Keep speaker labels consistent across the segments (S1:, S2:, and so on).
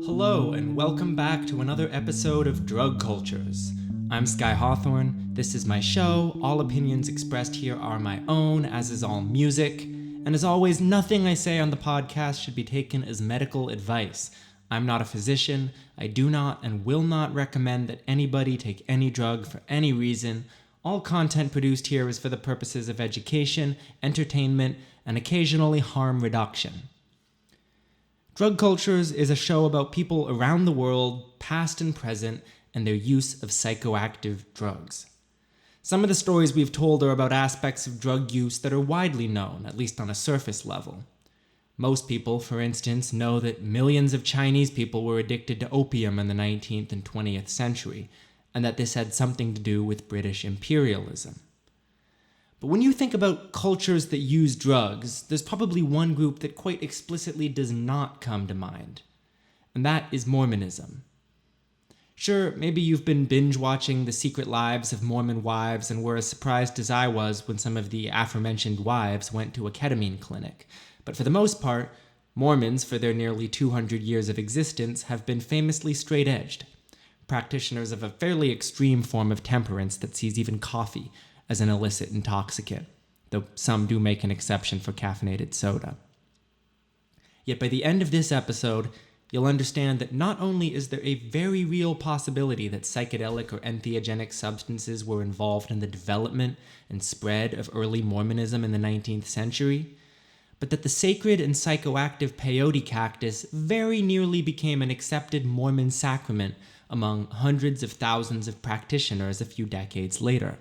S1: Hello, and welcome back to another episode of Drug Cultures. I'm Sky Hawthorne. This is my show. All opinions expressed here are my own, as is all music. And as always, nothing I say on the podcast should be taken as medical advice. I'm not a physician. I do not and will not recommend that anybody take any drug for any reason. All content produced here is for the purposes of education, entertainment, and occasionally harm reduction. Drug Cultures is a show about people around the world, past and present, and their use of psychoactive drugs. Some of the stories we've told are about aspects of drug use that are widely known, at least on a surface level. Most people, for instance, know that millions of Chinese people were addicted to opium in the 19th and 20th century, and that this had something to do with British imperialism. But when you think about cultures that use drugs, there's probably one group that quite explicitly does not come to mind, and that is Mormonism. Sure, maybe you've been binge-watching The Secret Lives of Mormon Wives and were as surprised as I was when some of the aforementioned wives went to a ketamine clinic, but for the most part, Mormons, for their nearly 200 years of existence, have been famously straight-edged, practitioners of a fairly extreme form of temperance that sees even coffee as an illicit intoxicant, though some do make an exception for caffeinated soda. Yet by the end of this episode, you'll understand that not only is there a very real possibility that psychedelic or entheogenic substances were involved in the development and spread of early Mormonism in the 19th century, but that the sacred and psychoactive peyote cactus very nearly became an accepted Mormon sacrament among hundreds of thousands of practitioners a few decades later.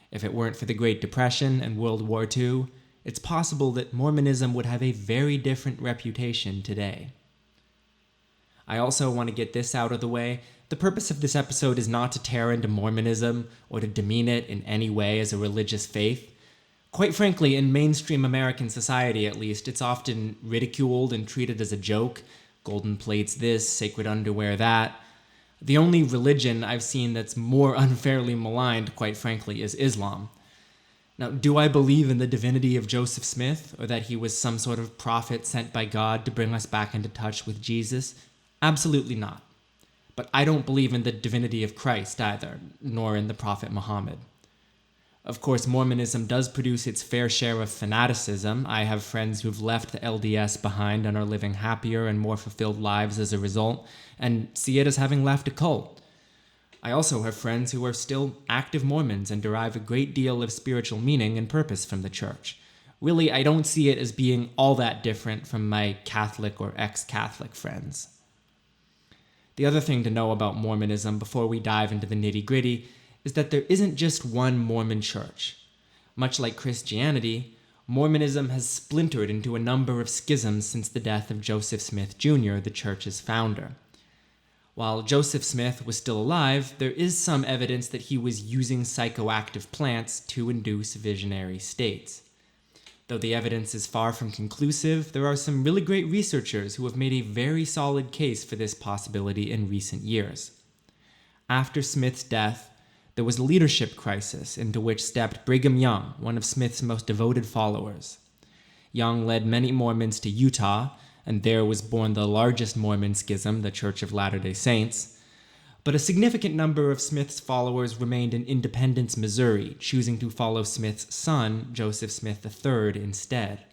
S1: If it weren't for the Great Depression and World War II, it's possible that Mormonism would have a very different reputation today. I also want to get this out of the way. The purpose of this episode is not to tear into Mormonism or to demean it in any way as a religious faith. Quite frankly, in mainstream American society at least, it's often ridiculed and treated as a joke. Golden plates this, sacred underwear that. The only religion I've seen that's more unfairly maligned, quite frankly, is Islam. Now, do I believe in the divinity of Joseph Smith, or that he was some sort of prophet sent by God to bring us back into touch with Jesus? Absolutely not. But I don't believe in the divinity of Christ either, nor in the prophet Muhammad. Of course, Mormonism does produce its fair share of fanaticism. I have friends who've left the LDS behind and are living happier and more fulfilled lives as a result, and see it as having left a cult. I also have friends who are still active Mormons and derive a great deal of spiritual meaning and purpose from the church. Really, I don't see it as being all that different from my Catholic or ex-Catholic friends. The other thing to know about Mormonism before we dive into the nitty-gritty is that there isn't just one Mormon church. Much like Christianity, Mormonism has splintered into a number of schisms since the death of Joseph Smith Jr., the church's founder. While Joseph Smith was still alive, there is some evidence that he was using psychoactive plants to induce visionary states. Though the evidence is far from conclusive, there are some really great researchers who have made a very solid case for this possibility in recent years. After Smith's death, there was a leadership crisis into which stepped Brigham Young, one of Smith's most devoted followers. Young led many Mormons to Utah, and there was born the largest Mormon schism, the Church of Latter-day Saints. But a significant number of Smith's followers remained in Independence, Missouri, choosing to follow Smith's son, Joseph Smith III, instead.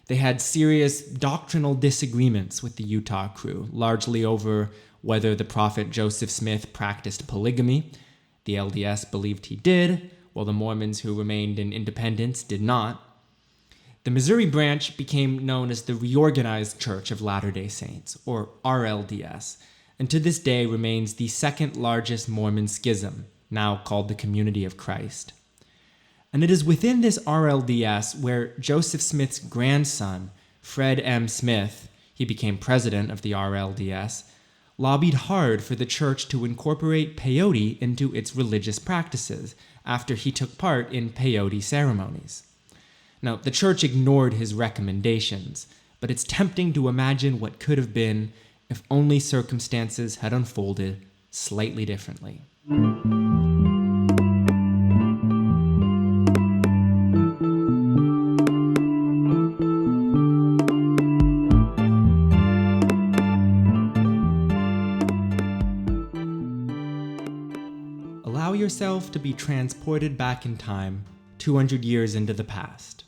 S1: They had serious doctrinal disagreements with the Utah crew, largely over whether the prophet Joseph Smith practiced polygamy. The LDS believed he did, while the Mormons who remained in Independence did not. The Missouri branch became known as the Reorganized Church of Latter-day Saints, or RLDS, and to this day remains the second largest Mormon schism, now called the Community of Christ. And it is within this RLDS where Joseph Smith's grandson, Fred M. Smith, he became president of the RLDS, lobbied hard for the church to incorporate peyote into its religious practices after he took part in peyote ceremonies. Now, the church ignored his recommendations, but it's tempting to imagine what could have been if only circumstances had unfolded slightly differently. itself to be transported back in time 200 years into the past.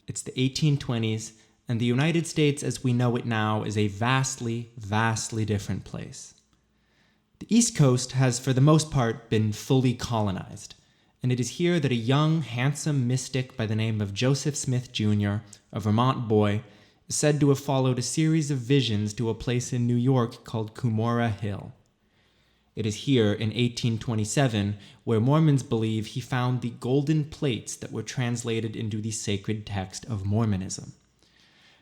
S1: It's the 1820s, and the United States as we know it now is a vastly, vastly different place. The East Coast has, for the most part, been fully colonized, and it is here that a young, handsome mystic by the name of Joseph Smith Jr., a Vermont boy, is said to have followed a series of visions to a place in New York called Cumorah Hill. It is here in 1827 where Mormons believe he found the golden plates that were translated into the sacred text of Mormonism.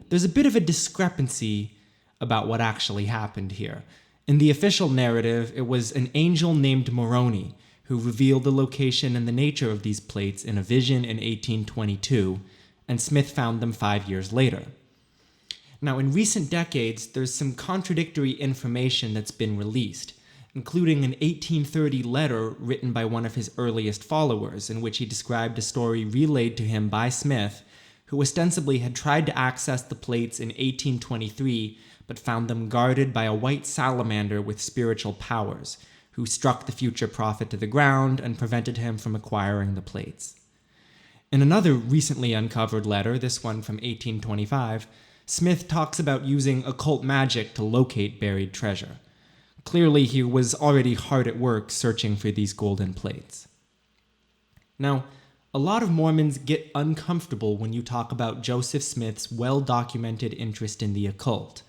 S1: There's a bit of a discrepancy about what actually happened here. In the official narrative, it was an angel named Moroni who revealed the location and the nature of these plates in a vision in 1822, and Smith found them 5 years later. Now, in recent decades, there's some contradictory information that's been released, including an 1830 letter written by one of his earliest followers, in which he described a story relayed to him by Smith, who ostensibly had tried to access the plates in 1823, but found them guarded by a white salamander with spiritual powers, who struck the future prophet to the ground and prevented him from acquiring the plates. In another recently uncovered letter, this one from 1825, Smith talks about using occult magic to locate buried treasure. Clearly, he was already hard at work searching for these golden plates. Now, a lot of Mormons get uncomfortable when you talk about Joseph Smith's well-documented interest in the occult,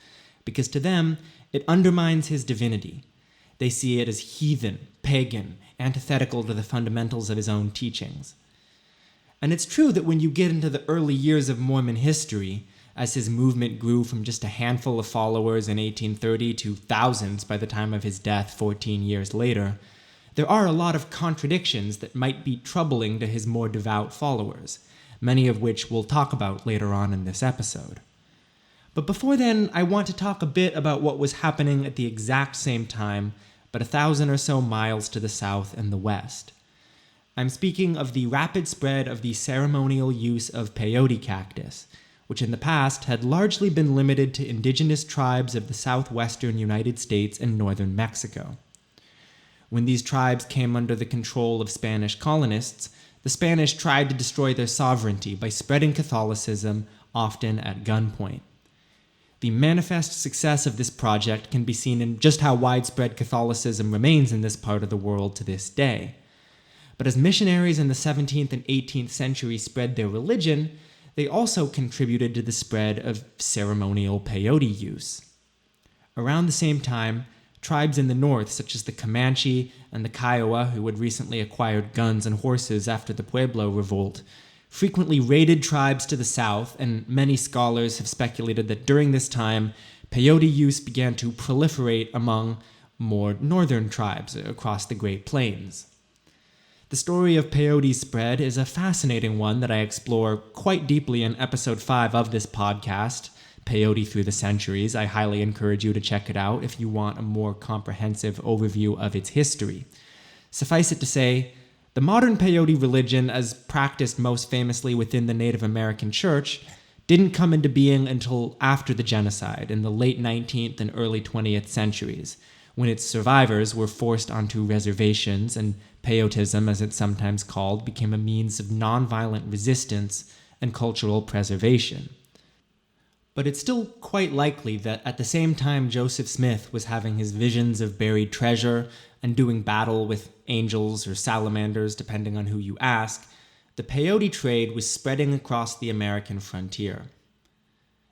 S1: because to them, it undermines his divinity. They see it as heathen, pagan, antithetical to the fundamentals of his own teachings. And it's true that when you get into the early years of Mormon history, as his movement grew from just a handful of followers in 1830 to thousands by the time of his death 14 years later, there are a lot of contradictions that might be troubling to his more devout followers, many of which we'll talk about later on in this episode. But before then, I want to talk a bit about what was happening at the exact same time, but 1,000 or so miles to the south and the west. I'm speaking of the rapid spread of the ceremonial use of peyote cactus, which in the past had largely been limited to indigenous tribes of the southwestern United States and northern Mexico. When these tribes came under the control of Spanish colonists, the Spanish tried to destroy their sovereignty by spreading Catholicism, often at gunpoint. The manifest success of this project can be seen in just how widespread Catholicism remains in this part of the world to this day. But as missionaries in the 17th and 18th century spread their religion, they also contributed to the spread of ceremonial peyote use. Around the same time, tribes in the north, such as the Comanche and the Kiowa, who had recently acquired guns and horses after the Pueblo Revolt, frequently raided tribes to the south, and many scholars have speculated that during this time, peyote use began to proliferate among more northern tribes across the Great Plains. The story of peyote's spread is a fascinating one that I explore quite deeply in episode 5 of this podcast, Peyote Through the Centuries. I highly encourage you to check it out if you want a more comprehensive overview of its history. Suffice it to say, the modern peyote religion, as practiced most famously within the Native American Church, didn't come into being until after the genocide in the late 19th and early 20th centuries, when its survivors were forced onto reservations and peyotism, as it's sometimes called, became a means of nonviolent resistance and cultural preservation. But it's still quite likely that at the same time Joseph Smith was having his visions of buried treasure and doing battle with angels or salamanders, depending on who you ask, the peyote trade was spreading across the American frontier.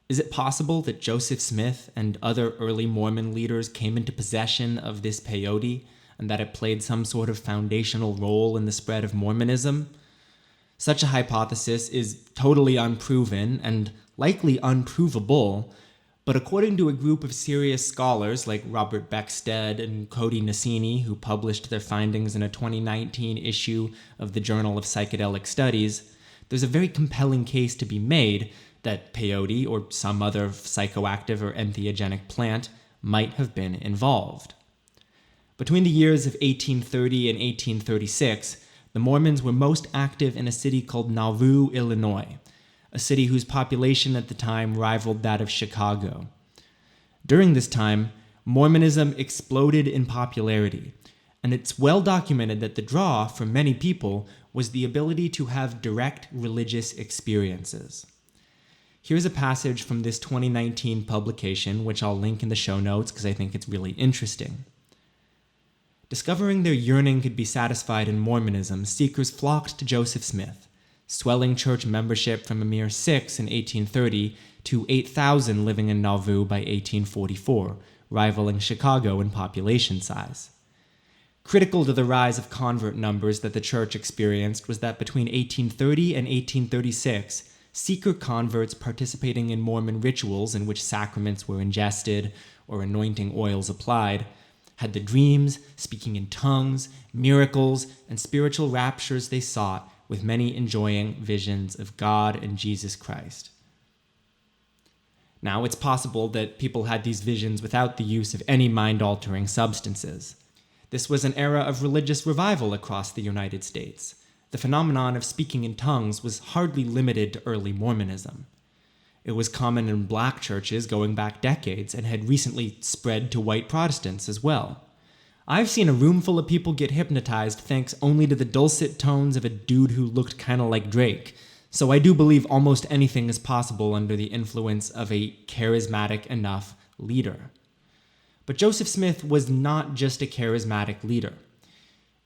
S1: Is it possible that Joseph Smith and other early Mormon leaders came into possession of this peyote and that it played some sort of foundational role in the spread of Mormonism? Such a hypothesis is totally unproven and likely unprovable, but according to a group of serious scholars like Robert Beckstead and Cody Nassini, who published their findings in a 2019 issue of the Journal of Psychedelic Studies, there's a very compelling case to be made that peyote or some other psychoactive or entheogenic plant might have been involved. Between the years of 1830 and 1836, the Mormons were most active in a city called Nauvoo, Illinois, a city whose population at the time rivaled that of Chicago. During this time, Mormonism exploded in popularity, and it's well documented that the draw for many people was the ability to have direct religious experiences. Here's a passage from this 2019 publication, which I'll link in the show notes because I think it's really interesting. Discovering their yearning could be satisfied in Mormonism, seekers flocked to Joseph Smith, swelling church membership from a mere 6 in 1830 to 8,000 living in Nauvoo by 1844, rivaling Chicago in population size. Critical to the rise of convert numbers that the church experienced was that between 1830 and 1836, seeker converts participating in Mormon rituals in which sacraments were ingested or anointing oils applied had the dreams, speaking in tongues, miracles, and spiritual raptures they sought, with many enjoying visions of God and Jesus Christ. Now, it's possible that people had these visions without the use of any mind-altering substances. This was an era of religious revival across the United States. The phenomenon of speaking in tongues was hardly limited to early Mormonism. It was common in black churches going back decades and had recently spread to white Protestants as well. I've seen a room full of people get hypnotized thanks only to the dulcet tones of a dude who looked kind of like Drake, so I do believe almost anything is possible under the influence of a charismatic enough leader. But Joseph Smith was not just a charismatic leader.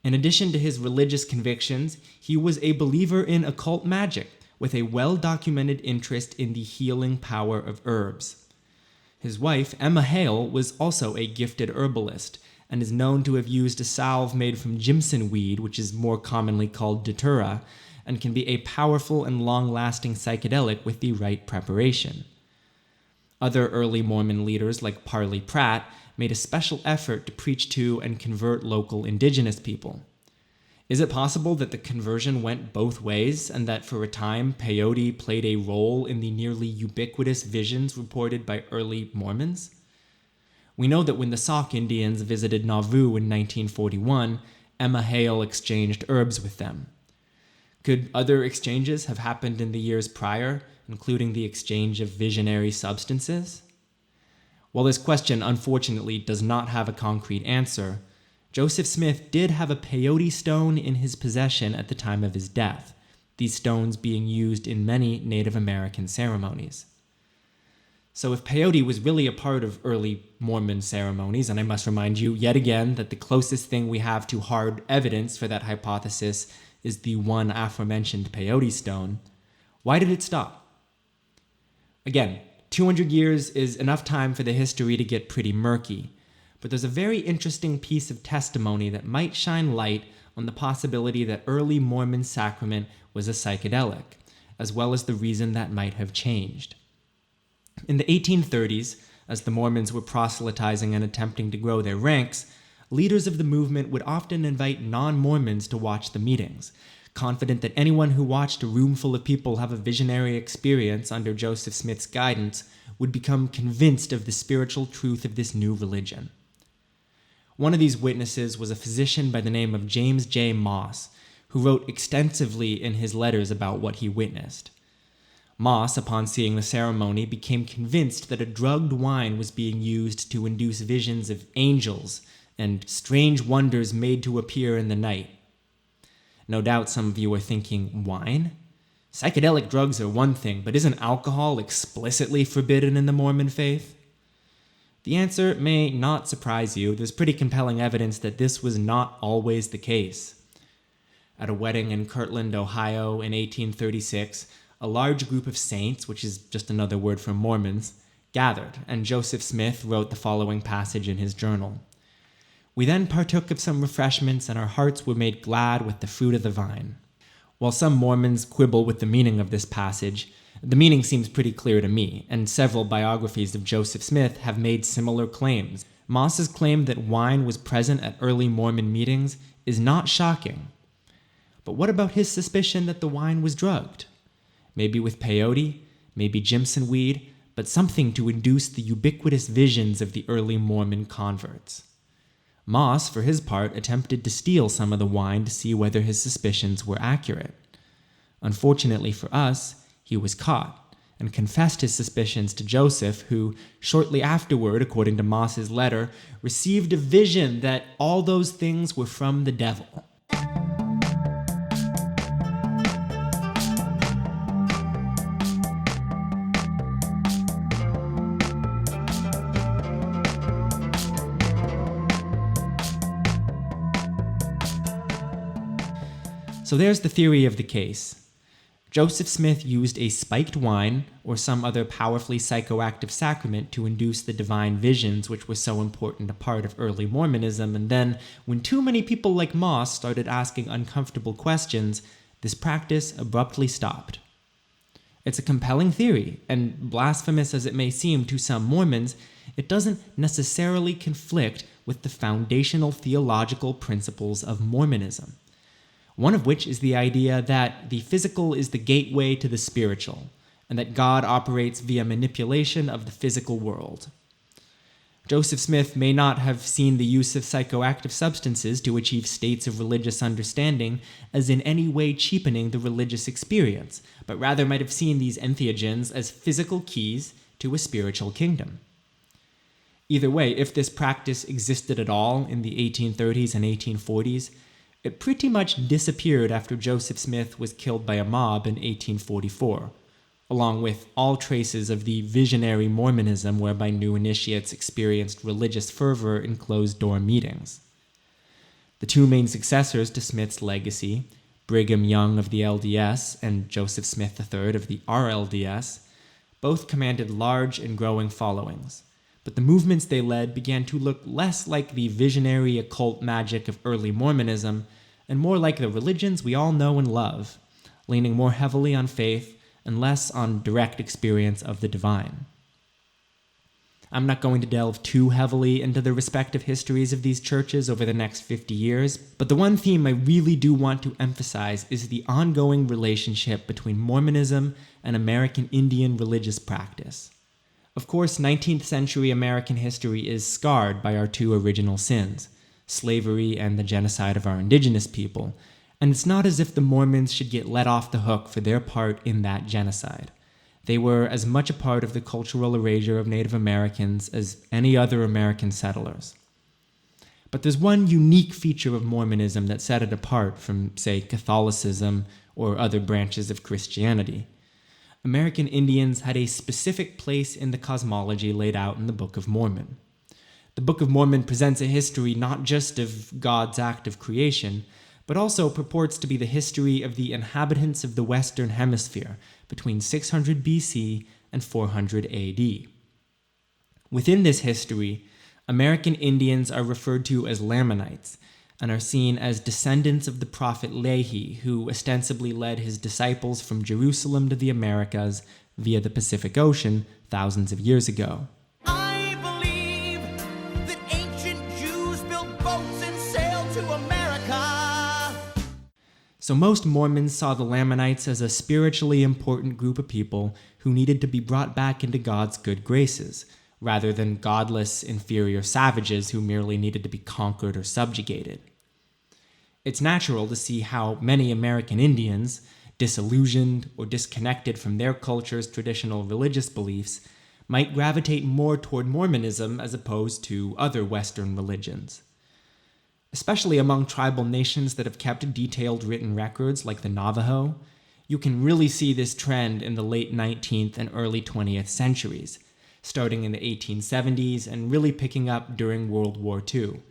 S1: In addition to his religious convictions, he was a believer in occult magic, with a well-documented interest in the healing power of herbs. His wife, Emma Hale, was also a gifted herbalist, and is known to have used a salve made from Jimson weed, which is more commonly called datura, and can be a powerful and long-lasting psychedelic with the right preparation. Other early Mormon leaders, like Parley Pratt, made a special effort to preach to and convert local indigenous people. Is it possible that the conversion went both ways, and that for a time peyote played a role in the nearly ubiquitous visions reported by early Mormons? We know that when the Sauk Indians visited Nauvoo in 1941, Emma Hale exchanged herbs with them. Could other exchanges have happened in the years prior, including the exchange of visionary substances? While this question unfortunately does not have a concrete answer, Joseph Smith did have a peyote stone in his possession at the time of his death, these stones being used in many Native American ceremonies. So if peyote was really a part of early Mormon ceremonies, and I must remind you yet again that the closest thing we have to hard evidence for that hypothesis is the one aforementioned peyote stone, why did it stop? Again, 200 years is enough time for the history to get pretty murky, but there's a very interesting piece of testimony that might shine light on the possibility that early Mormon sacrament was a psychedelic, as well as the reason that might have changed. In the 1830s, as the Mormons were proselytizing and attempting to grow their ranks, leaders of the movement would often invite non-Mormons to watch the meetings, confident that anyone who watched a room full of people have a visionary experience under Joseph Smith's guidance would become convinced of the spiritual truth of this new religion. One of these witnesses was a physician by the name of James J. Moss, who wrote extensively in his letters about what he witnessed. Moss, upon seeing the ceremony, became convinced that a drugged wine was being used to induce visions of angels and strange wonders made to appear in the night. No doubt some of you are thinking, wine? Psychedelic drugs are one thing, but isn't alcohol explicitly forbidden in the Mormon faith? The answer may not surprise you. There's pretty compelling evidence that this was not always the case. At a wedding in Kirtland, Ohio in 1836, a large group of saints, which is just another word for Mormons, gathered, and Joseph Smith wrote the following passage in his journal. We then partook of some refreshments, and our hearts were made glad with the fruit of the vine. While some Mormons quibble with the meaning of this passage, the meaning seems pretty clear to me, and several biographies of Joseph Smith have made similar claims. Moss's claim that wine was present at early Mormon meetings is not shocking. But what about his suspicion that the wine was drugged? Maybe with peyote, maybe Jimson weed, but something to induce the ubiquitous visions of the early Mormon converts. Moss, for his part, attempted to steal some of the wine to see whether his suspicions were accurate. Unfortunately for us, he was caught, and confessed his suspicions to Joseph, who shortly afterward, according to Moss's letter, received a vision that all those things were from the devil. So there's the theory of the case. Joseph Smith used a spiked wine or some other powerfully psychoactive sacrament to induce the divine visions which were so important a part of early Mormonism, and then, when too many people like Moss started asking uncomfortable questions, this practice abruptly stopped. It's a compelling theory, and blasphemous as it may seem to some Mormons, it doesn't necessarily conflict with the foundational theological principles of Mormonism. One of which is the idea that the physical is the gateway to the spiritual, and that God operates via manipulation of the physical world. Joseph Smith may not have seen the use of psychoactive substances to achieve states of religious understanding as in any way cheapening the religious experience, but rather might have seen these entheogens as physical keys to a spiritual kingdom. Either way, if this practice existed at all in the 1830s and 1840s, it pretty much disappeared after Joseph Smith was killed by a mob in 1844, along with all traces of the visionary Mormonism whereby new initiates experienced religious fervor in closed-door meetings. The two main successors to Smith's legacy, Brigham Young of the LDS and Joseph Smith III of the RLDS, both commanded large and growing followings. But the movements they led began to look less like the visionary occult magic of early Mormonism and more like the religions we all know and love, leaning more heavily on faith and less on direct experience of the divine. I'm not going to delve too heavily into the respective histories of these churches over the next 50 years, but the one theme I really do want to emphasize is the ongoing relationship between Mormonism and American Indian religious practice. Of course, 19th century American history is scarred by our two original sins, slavery and the genocide of our indigenous people, and it's not as if the Mormons should get let off the hook for their part in that genocide. They were as much a part of the cultural erasure of Native Americans as any other American settlers. But there's one unique feature of Mormonism that set it apart from, say, Catholicism or other branches of Christianity. American Indians had a specific place in the cosmology laid out in the Book of Mormon. The Book of Mormon presents a history not just of God's act of creation, but also purports to be the history of the inhabitants of the Western Hemisphere between 600 BC and 400 AD. Within this history, American Indians are referred to as Lamanites, and are seen as descendants of the prophet Lehi, who ostensibly led his disciples from Jerusalem to the Americas via the Pacific Ocean thousands of years ago.
S2: I believe that ancient Jews built boats and sailed to America.
S1: So most Mormons saw the Lamanites as a spiritually important group of people who needed to be brought back into God's good graces, rather than godless, inferior savages who merely needed to be conquered or subjugated. It's natural to see how many American Indians, disillusioned or disconnected from their culture's traditional religious beliefs, might gravitate more toward Mormonism as opposed to other Western religions. Especially among tribal nations that have kept detailed written records like the Navajo, you can really see this trend in the late 19th and early 20th centuries, starting in the 1870s and really picking up during World War II,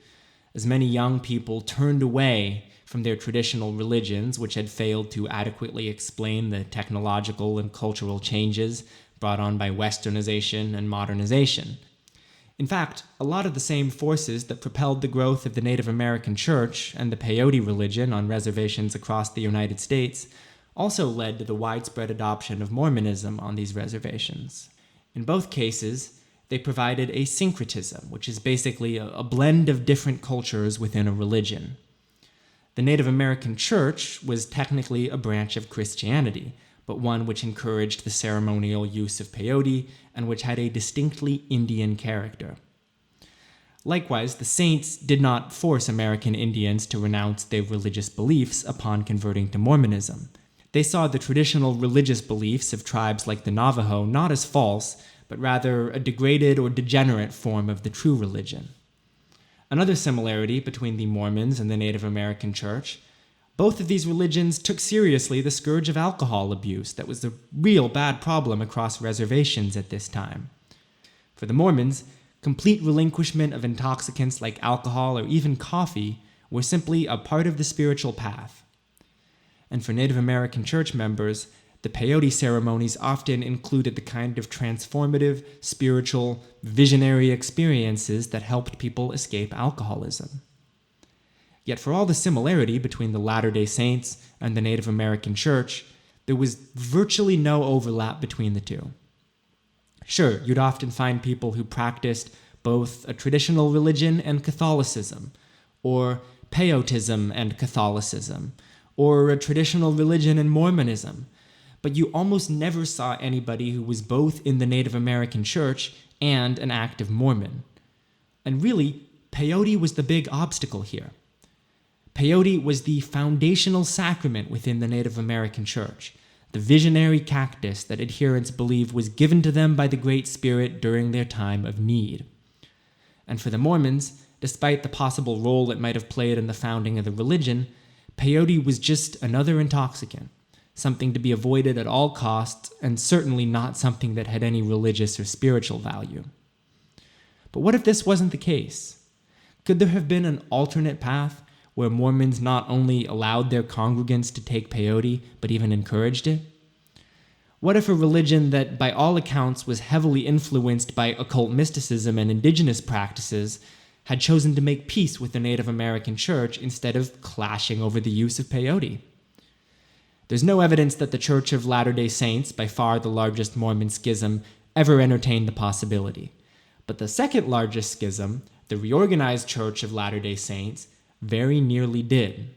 S1: as many young people turned away from their traditional religions, which had failed to adequately explain the technological and cultural changes brought on by westernization and modernization. In fact, a lot of the same forces that propelled the growth of the Native American church and the peyote religion on reservations across the United States also led to the widespread adoption of Mormonism on these reservations. In both cases, they provided a syncretism, which is basically a blend of different cultures within a religion. The Native American church was technically a branch of Christianity, but one which encouraged the ceremonial use of peyote and which had a distinctly Indian character. Likewise, the saints did not force American Indians to renounce their religious beliefs upon converting to Mormonism. They saw the traditional religious beliefs of tribes like the Navajo not as false, but rather a degraded or degenerate form of the true religion. Another similarity between the Mormons and the Native American Church: both of these religions took seriously the scourge of alcohol abuse that was a real bad problem across reservations at this time. For the Mormons, complete relinquishment of intoxicants like alcohol or even coffee were simply a part of the spiritual path. And for Native American church members, the peyote ceremonies often included the kind of transformative, spiritual, visionary experiences that helped people escape alcoholism. Yet for all the similarity between the Latter-day Saints and the Native American Church, there was virtually no overlap between the two. Sure, you'd often find people who practiced both a traditional religion and Catholicism, or peyotism and Catholicism, or a traditional religion and Mormonism, but you almost never saw anybody who was both in the Native American Church and an active Mormon. And really, peyote was the big obstacle here. Peyote was the foundational sacrament within the Native American Church, the visionary cactus that adherents believe was given to them by the Great Spirit during their time of need. And for the Mormons, despite the possible role it might have played in the founding of the religion, peyote was just another intoxicant, something to be avoided at all costs, and certainly not something that had any religious or spiritual value. But what if this wasn't the case? Could there have been an alternate path where Mormons not only allowed their congregants to take peyote, but even encouraged it? What if a religion that, by all accounts, was heavily influenced by occult mysticism and indigenous practices had chosen to make peace with the Native American Church instead of clashing over the use of peyote? There's no evidence that the Church of Latter-day Saints, by far the largest Mormon schism, ever entertained the possibility. But the second largest schism, the reorganized Church of Latter-day Saints, very nearly did.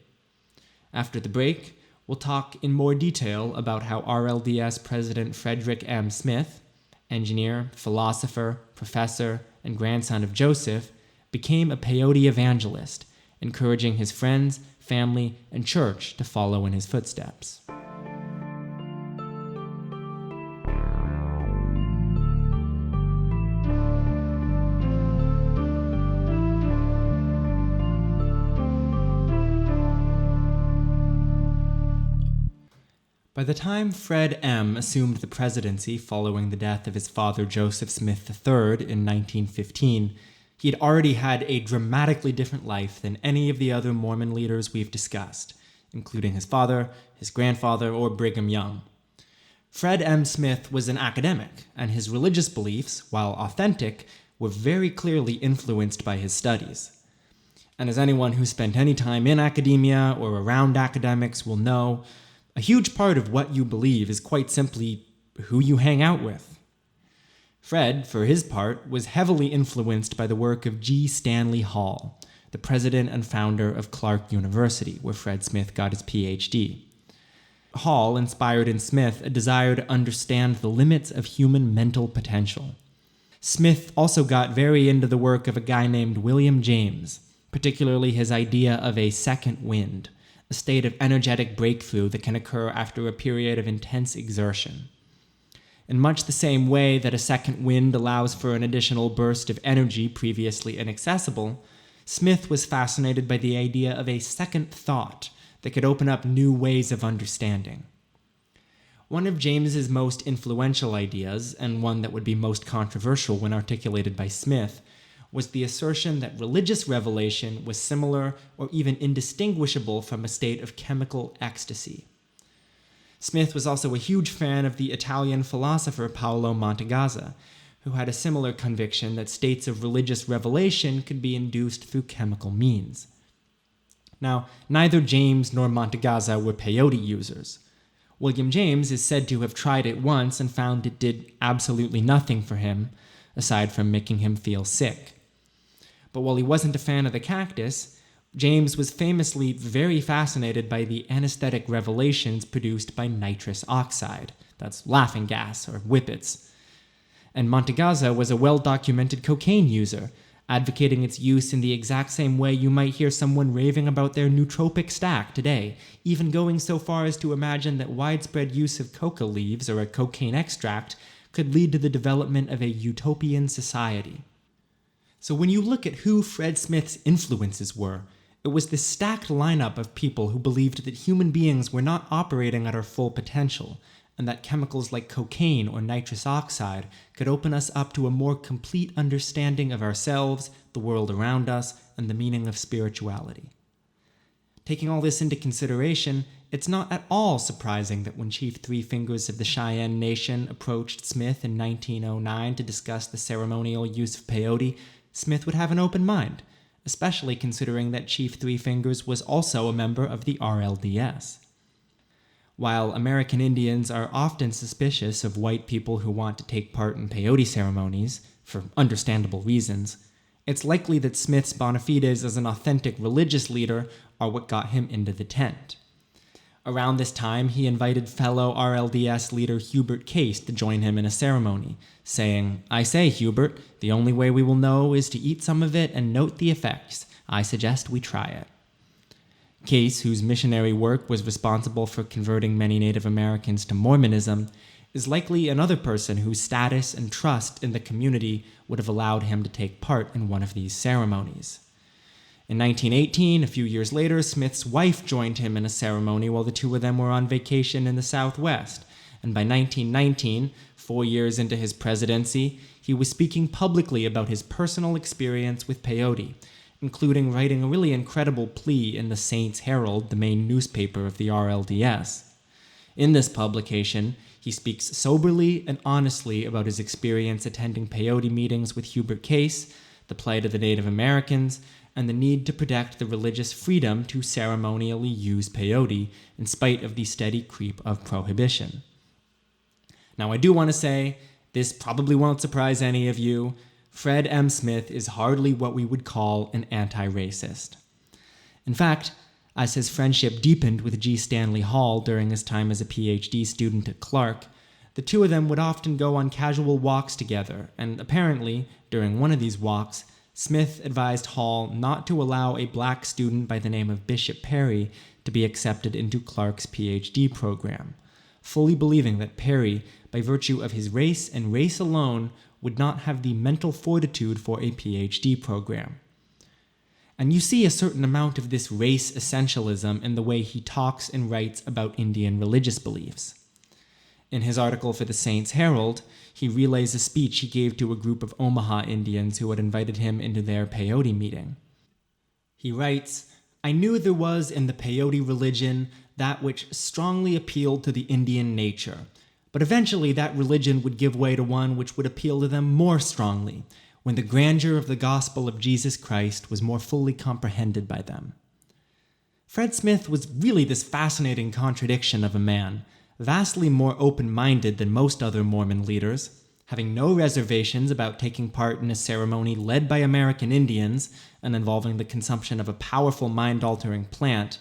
S1: After the break, we'll talk in more detail about how RLDS President Frederick M. Smith, engineer, philosopher, professor, and grandson of Joseph, became a peyote evangelist, encouraging his friends, family, and church to follow in his footsteps. By the time Fred M. assumed the presidency following the death of his father Joseph Smith III in 1915, he had already had a dramatically different life than any of the other Mormon leaders we've discussed, including his father, his grandfather, or Brigham Young. Fred M. Smith was an academic, and his religious beliefs, while authentic, were very clearly influenced by his studies. And as anyone who spent any time in academia or around academics will know, a huge part of what you believe is quite simply who you hang out with. Fred, for his part, was heavily influenced by the work of G. Stanley Hall, the president and founder of Clark University, where Fred Smith got his PhD. Hall inspired in Smith a desire to understand the limits of human mental potential. Smith also got very into the work of a guy named William James, particularly his idea of a second wind, a state of energetic breakthrough that can occur after a period of intense exertion. In much the same way that a second wind allows for an additional burst of energy previously inaccessible, Smith was fascinated by the idea of a second thought that could open up new ways of understanding. One of James's most influential ideas, and one that would be most controversial when articulated by Smith, was the assertion that religious revelation was similar or even indistinguishable from a state of chemical ecstasy. Smith was also a huge fan of the Italian philosopher Paolo Mantegazza, who had a similar conviction that states of religious revelation could be induced through chemical means. Now, neither James nor Mantegazza were peyote users. William James is said to have tried it once and found it did absolutely nothing for him, aside from making him feel sick. But while he wasn't a fan of the cactus, James was famously very fascinated by the anesthetic revelations produced by nitrous oxide, that's laughing gas or whippets. And Mantegazza was a well-documented cocaine user, advocating its use in the exact same way you might hear someone raving about their nootropic stack today, even going so far as to imagine that widespread use of coca leaves or a cocaine extract could lead to the development of a utopian society. So when you look at who Fred Smith's influences were, it was this stacked lineup of people who believed that human beings were not operating at our full potential, and that chemicals like cocaine or nitrous oxide could open us up to a more complete understanding of ourselves, the world around us, and the meaning of spirituality. Taking all this into consideration, it's not at all surprising that when Chief Three Fingers of the Cheyenne Nation approached Smith in 1909 to discuss the ceremonial use of peyote, Smith would have an open mind, especially considering that Chief Three Fingers was also a member of the RLDS. While American Indians are often suspicious of white people who want to take part in peyote ceremonies, for understandable reasons, it's likely that Smith's bona fides as an authentic religious leader are what got him into the tent. Around this time, he invited fellow RLDS leader Hubert Case to join him in a ceremony, saying, "I say, Hubert, the only way we will know is to eat some of it and note the effects. I suggest we try it." Case, whose missionary work was responsible for converting many Native Americans to Mormonism, is likely another person whose status and trust in the community would have allowed him to take part in one of these ceremonies. In 1918, a few years later, Smith's wife joined him in a ceremony while the two of them were on vacation in the Southwest, and by 1919, 4 years into his presidency, he was speaking publicly about his personal experience with peyote, including writing a really incredible plea in the Saints Herald, the main newspaper of the RLDS. In this publication, he speaks soberly and honestly about his experience attending peyote meetings with Hubert Case, the plight of the Native Americans, and the need to protect the religious freedom to ceremonially use peyote in spite of the steady creep of prohibition. Now, I do want to say, this probably won't surprise any of you, Fred M. Smith is hardly what we would call an anti-racist. In fact, as his friendship deepened with G. Stanley Hall during his time as a PhD student at Clark, the two of them would often go on casual walks together, and apparently, during one of these walks, Smith advised Hall not to allow a black student by the name of Bishop Perry to be accepted into Clark's PhD program, fully believing that Perry, by virtue of his race and race alone, would not have the mental fortitude for a PhD program. And you see a certain amount of this race essentialism in the way he talks and writes about Indian religious beliefs. In his article for the Saints Herald, he relays a speech he gave to a group of Omaha Indians who had invited him into their peyote meeting. He writes, "I knew there was in the peyote religion that which strongly appealed to the Indian nature, but eventually that religion would give way to one which would appeal to them more strongly, when the grandeur of the gospel of Jesus Christ was more fully comprehended by them." Fred Smith was really this fascinating contradiction of a man, vastly more open-minded than most other Mormon leaders, having no reservations about taking part in a ceremony led by American Indians and involving the consumption of a powerful mind-altering plant,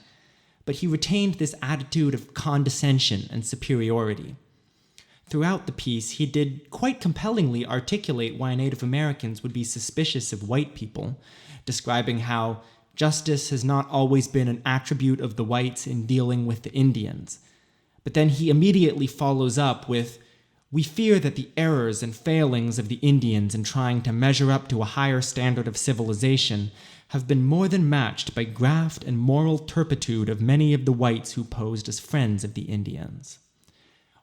S1: but he retained this attitude of condescension and superiority. Throughout the piece, he did quite compellingly articulate why Native Americans would be suspicious of white people, describing how justice has not always been an attribute of the whites in dealing with the Indians. But then he immediately follows up with, "We fear that the errors and failings of the Indians in trying to measure up to a higher standard of civilization have been more than matched by graft and moral turpitude of many of the whites who posed as friends of the Indians."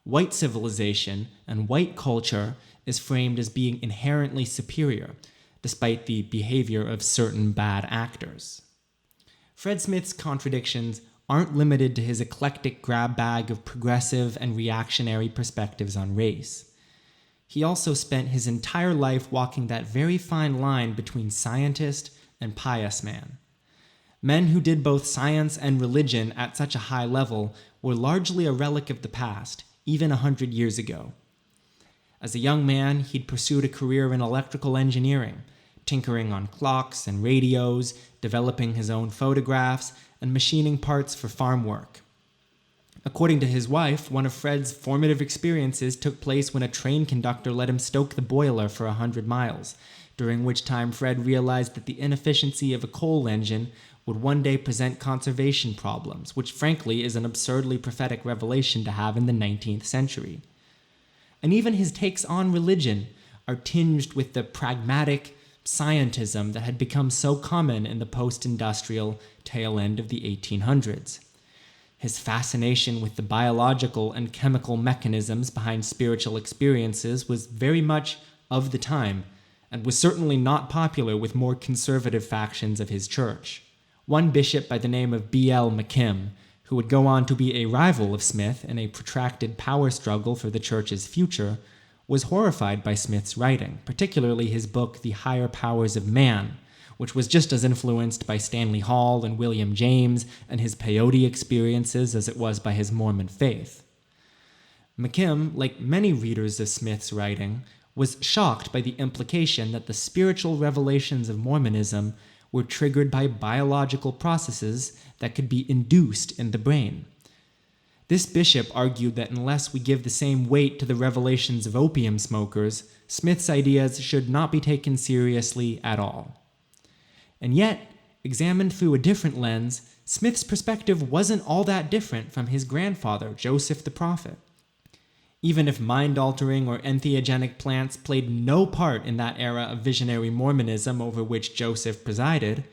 S1: White civilization and white culture is framed as being inherently superior, despite the behavior of certain bad actors. Fred Smith's contradictions aren't limited to his eclectic grab bag of progressive and reactionary perspectives on race. He also spent his entire life walking that very fine line between scientist and pious man. Men who did both science and religion at such a high level were largely a relic of the past, even 100 years ago. As a young man, he'd pursued a career in electrical engineering, tinkering on clocks and radios, developing his own photographs, and machining parts for farm work. According to his wife, one of Fred's formative experiences took place when a train conductor let him stoke the boiler for 100 miles, during which time Fred realized that the inefficiency of a coal engine would one day present conservation problems, which frankly is an absurdly prophetic revelation to have in the 19th century. And even his takes on religion are tinged with the pragmatic scientism that had become so common in the post-industrial tail end of the 1800s. His fascination with the biological and chemical mechanisms behind spiritual experiences was very much of the time, and was certainly not popular with more conservative factions of his church. One bishop by the name of B.L. McKim, who would go on to be a rival of Smith in a protracted power struggle for the church's future, was horrified by Smith's writing, particularly his book The Higher Powers of Man, which was just as influenced by Stanley Hall and William James and his peyote experiences as it was by his Mormon faith. McKim, like many readers of Smith's writing, was shocked by the implication that the spiritual revelations of Mormonism were triggered by biological processes that could be induced in the brain. This bishop argued that unless we give the same weight to the revelations of opium smokers, Smith's ideas should not be taken seriously at all. And yet, examined through a different lens, Smith's perspective wasn't all that different from his grandfather, Joseph the Prophet. Even if mind-altering or entheogenic plants played no part in that era of visionary Mormonism over which Joseph presided,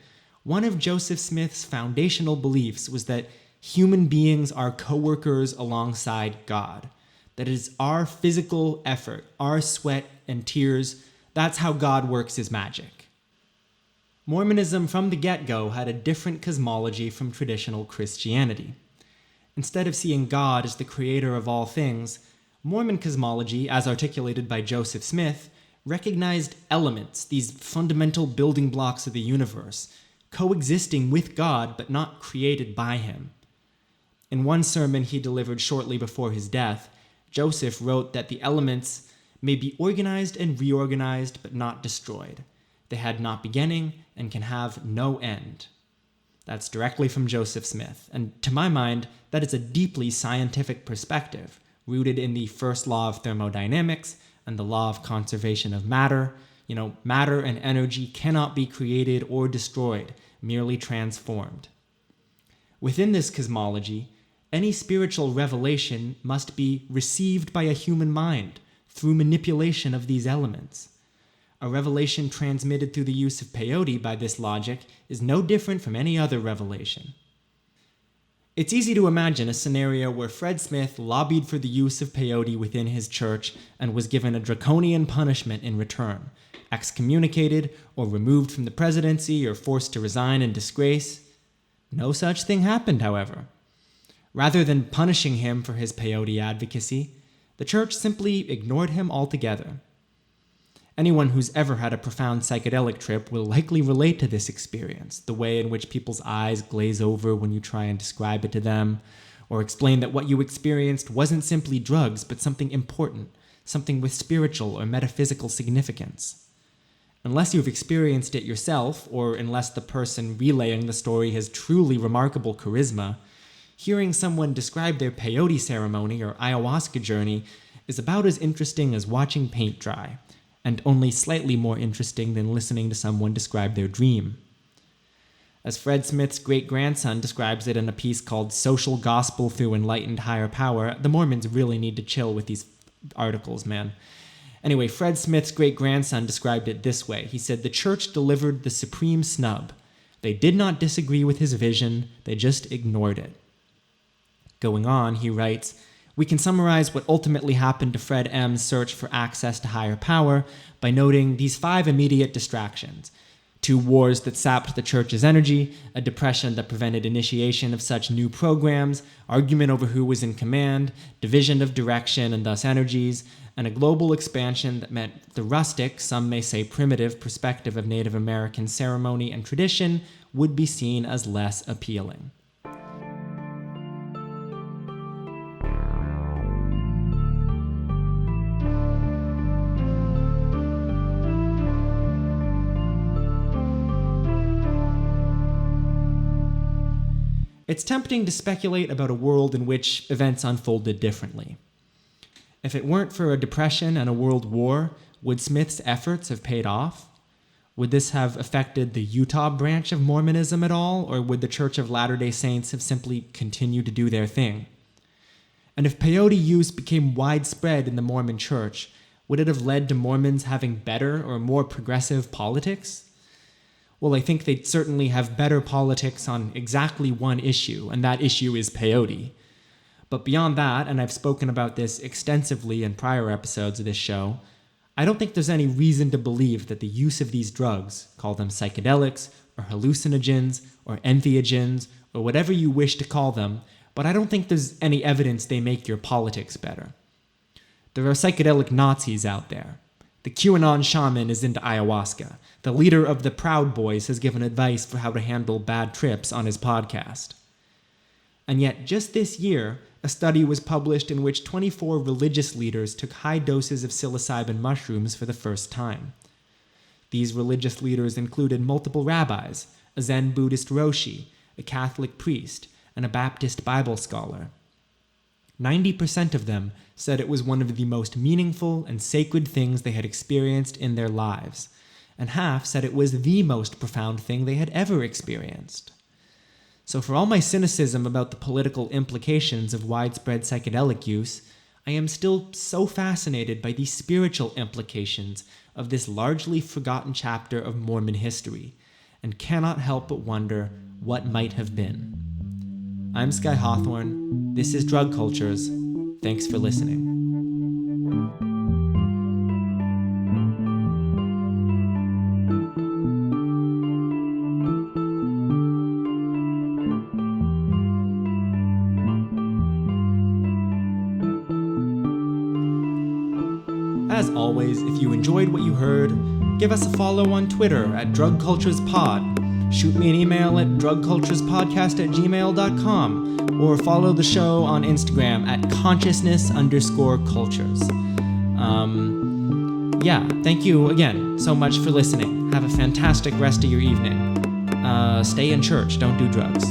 S1: one of Joseph Smith's foundational beliefs was that human beings are co-workers alongside God. That it is our physical effort, our sweat and tears, that's how God works his magic. Mormonism from the get-go had a different cosmology from traditional Christianity. Instead of seeing God as the creator of all things, Mormon cosmology, as articulated by Joseph Smith, recognized elements, these fundamental building blocks of the universe, coexisting with God but not created by him. In one sermon he delivered shortly before his death, Joseph wrote that the elements may be organized and reorganized but not destroyed. They had not beginning and can have no end. That's directly from Joseph Smith, and to my mind, that is a deeply scientific perspective, rooted in the first law of thermodynamics and the law of conservation of matter. Matter and energy cannot be created or destroyed, merely transformed. Within this cosmology, any spiritual revelation must be received by a human mind through manipulation of these elements. A revelation transmitted through the use of peyote by this logic is no different from any other revelation. It's easy to imagine a scenario where Fred Smith lobbied for the use of peyote within his church and was given a draconian punishment in return, excommunicated or removed from the presidency or forced to resign in disgrace. No such thing happened, however. Rather than punishing him for his peyote advocacy, the church simply ignored him altogether. Anyone who's ever had a profound psychedelic trip will likely relate to this experience, the way in which people's eyes glaze over when you try and describe it to them, or explain that what you experienced wasn't simply drugs, but something important, something with spiritual or metaphysical significance. Unless you've experienced it yourself, or unless the person relaying the story has truly remarkable charisma, hearing someone describe their peyote ceremony or ayahuasca journey is about as interesting as watching paint dry, and only slightly more interesting than listening to someone describe their dream. As Fred Smith's great-grandson describes it in a piece called Social Gospel Through Enlightened Higher Power, the Mormons really need to chill with these articles, man. Anyway, Fred Smith's great-grandson described it this way. He said, "The church delivered the supreme snub. They did not disagree with his vision, they just ignored it." Going on, he writes, "We can summarize what ultimately happened to Fred M's search for access to higher power by noting these 5 immediate distractions. 2 wars that sapped the church's energy, a depression that prevented initiation of such new programs, argument over who was in command, division of direction and thus energies, and a global expansion that meant the rustic, some may say primitive, perspective of Native American ceremony and tradition would be seen as less appealing." It's tempting to speculate about a world in which events unfolded differently. If it weren't for a depression and a world war, would Smith's efforts have paid off? Would this have affected the Utah branch of Mormonism at all, or would the Church of Latter-day Saints have simply continued to do their thing? And if peyote use became widespread in the Mormon Church, would it have led to Mormons having better or more progressive politics? Well, I think they'd certainly have better politics on exactly one issue, and that issue is peyote. But beyond that, and I've spoken about this extensively in prior episodes of this show, I don't think there's any reason to believe that the use of these drugs, call them psychedelics, or hallucinogens, or entheogens, or whatever you wish to call them, but I don't think there's any evidence they make your politics better. There are psychedelic Nazis out there. The QAnon shaman is into ayahuasca. The leader of the Proud Boys has given advice for how to handle bad trips on his podcast. And yet, just this year, a study was published in which 24 religious leaders took high doses of psilocybin mushrooms for the first time. These religious leaders included multiple rabbis, a Zen Buddhist Roshi, a Catholic priest, and a Baptist Bible scholar. 90% of them said it was one of the most meaningful and sacred things they had experienced in their lives, and half said it was the most profound thing they had ever experienced. So for all my cynicism about the political implications of widespread psychedelic use, I am still so fascinated by the spiritual implications of this largely forgotten chapter of Mormon history, and cannot help but wonder what might have been. I'm Sky Hawthorne. This is Drug Cultures. Thanks for listening. As always, if you enjoyed what you heard, give us a follow on Twitter at DrugCulturesPod. Shoot me an email at drugculturespodcast@gmail.com, or follow the show on Instagram at consciousness_cultures. Thank you again so much for listening. Have a fantastic rest of your evening. Stay in church, don't do drugs.